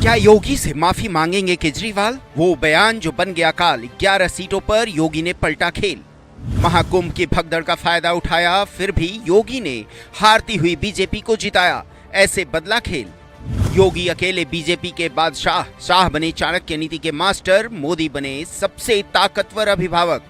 क्या योगी से माफी मांगेंगे केजरीवाल? वो बयान जो बन गया काल। 11 सीटों पर योगी ने पलटा खेल। महाकुंभ की भगदड़ का फायदा उठाया, फिर भी योगी ने हारती हुई बीजेपी को जिताया। ऐसे बदला खेल। योगी अकेले बीजेपी के बादशाह, शाह बने चाणक्य नीति के मास्टर, मोदी बने सबसे ताकतवर अभिभावक।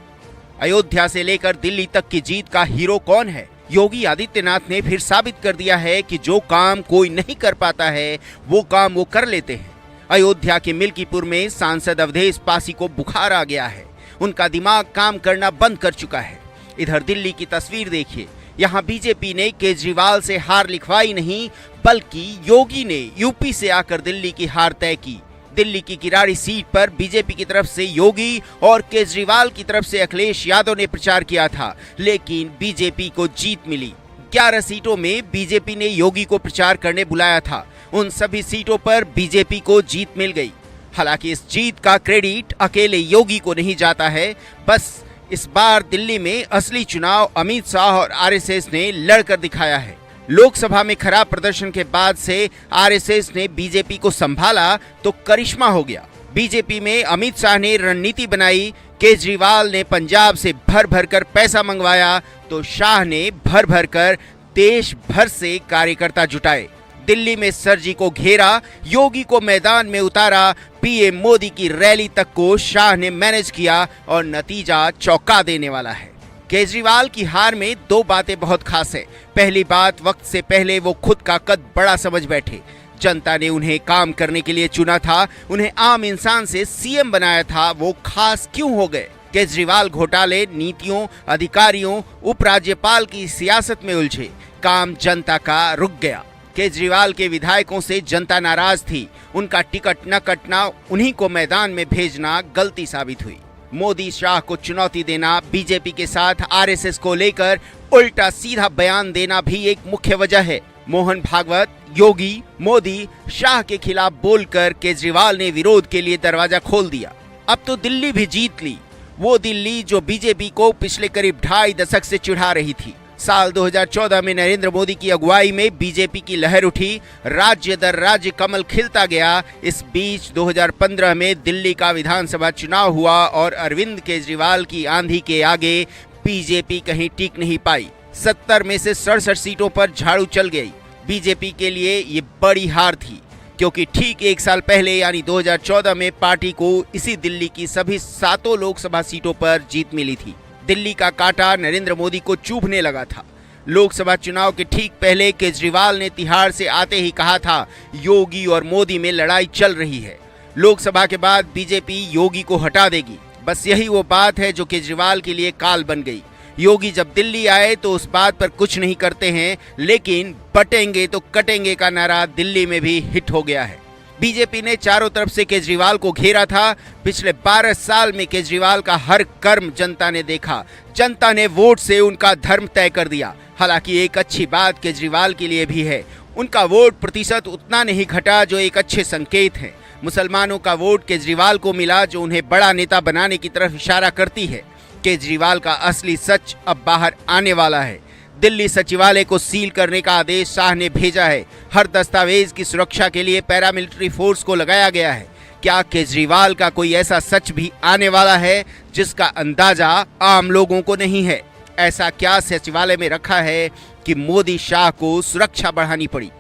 अयोध्या से लेकर दिल्ली तक की जीत का हीरो कौन है? योगी आदित्यनाथ ने फिर साबित कर दिया है कि जो काम कोई नहीं कर पाता है वो काम वो कर लेते हैं। अयोध्या के मिल्कीपुर में सांसद अवधेश पासी को बुखार आ गया है। उनका दिमाग काम करना बंद कर चुका है। इधर दिल्ली की तस्वीर देखिए। यहाँ बीजेपी ने केजरीवाल से हार लिखवाई नहीं, बल्कि योगी ने यूपी से आकर दिल्ली की हार तय की। दिल्ली की किराड़ी सीट पर बीजेपी की तरफ से योगी और केजरीवाल की तरफ से अखिलेश यादव ने प्रचार किया था, लेकिन बीजेपी को जीत मिली। 11 सीटों में बीजेपी ने योगी को प्रचार करने बुलाया था। उन सभी सीटों पर बीजेपी को जीत मिल गई। हालांकि इस जीत का क्रेडिट अकेले योगी को नहीं जाता है। बस इस बार दिल्ली में असली चुनाव अमित शाह और आरएसएस ने लड़कर दिखाया है। लोकसभा में खराब प्रदर्शन के बाद से आरएसएस ने बीजेपी को संभाला तो करिश्मा हो गया। बीजेपी में अमित शाह ने रणनीति बनाई, केजरीवाल ने पंजाब से भर भर कर पैसा मंगवाया, तो शाह ने भर भर कर देश भर से कार्यकर्ता जुटाए। दिल्ली में सरजी को घेरा, योगी को मैदान में उतारा, पीएम मोदी की रैली तक को शाह ने मैनेज किया और नतीजा चौंका देने वाला है। केजरीवाल की हार में दो बातें बहुत खास है। पहली बात, वक्त से पहले वो खुद का कद बड़ा समझ बैठे। जनता ने उन्हें काम करने के लिए चुना था, उन्हें आम इंसान से सीएम बनाया था, वो खास क्यों हो गए? केजरीवाल घोटाले, नीतियों, अधिकारियों, उपराज्यपाल की सियासत में उलझे, काम जनता का रुक गया। केजरीवाल के विधायकों से जनता नाराज थी। उनका टिकट न कटना, उन्हीं को मैदान में भेजना गलती साबित हुई। मोदी शाह को चुनौती देना, बीजेपी के साथ आरएसएस को लेकर उल्टा सीधा बयान देना भी एक मुख्य वजह है। मोहन भागवत, योगी, मोदी, शाह के खिलाफ बोलकर केजरीवाल ने विरोध के लिए दरवाजा खोल दिया। अब तो दिल्ली भी जीत ली, वो दिल्ली जो बीजेपी को पिछले करीब 2.5 दशक से चिढ़ा रही थी। साल 2014 में नरेंद्र मोदी की अगुवाई में बीजेपी की लहर उठी, राज्य दर राज्य कमल खिलता गया। इस बीच 2015 में दिल्ली का विधानसभा चुनाव हुआ और अरविंद केजरीवाल की आंधी के आगे बीजेपी कहीं टिक नहीं पाई। 70 में से 67 सीटों पर झाड़ू चल गई। बीजेपी के लिए ये बड़ी हार थी, क्योंकि ठीक 1 साल पहले यानी 2014 में पार्टी को इसी दिल्ली की सभी 7 लोकसभा सीटों पर जीत मिली थी। दिल्ली का कांटा नरेंद्र मोदी को चुभने लगा था। लोकसभा चुनाव के ठीक पहले केजरीवाल ने तिहाड़ से आते ही कहा था, योगी और मोदी में लड़ाई चल रही है। लोकसभा के बाद बीजेपी योगी को हटा देगी। बस यही वो बात है जो केजरीवाल के लिए काल बन गई। योगी जब दिल्ली आए तो उस बात पर कुछ नहीं करते हैं, लेकिन बटेंगे तो कटेंगे का नारा दिल्ली में भी हिट हो गया है। बीजेपी ने चारों तरफ से केजरीवाल को घेरा था। पिछले 12 साल में केजरीवाल का हर कर्म जनता ने देखा। जनता ने वोट से उनका धर्म तय कर दिया। हालांकि एक अच्छी बात केजरीवाल के लिए भी है, उनका वोट प्रतिशत उतना नहीं घटा, जो एक अच्छे संकेत है। मुसलमानों का वोट केजरीवाल को मिला, जो उन्हें बड़ा नेता बनाने की तरफ इशारा करती है। केजरीवाल का असली सच अब बाहर आने वाला है। दिल्ली सचिवालय को सील करने का आदेश शाह ने भेजा है। हर दस्तावेज की सुरक्षा के लिए पैरामिलिट्री फोर्स को लगाया गया है। क्या केजरीवाल का कोई ऐसा सच भी आने वाला है जिसका अंदाजा आम लोगों को नहीं है? ऐसा क्या सचिवालय में रखा है कि मोदी शाह को सुरक्षा बढ़ानी पड़ी?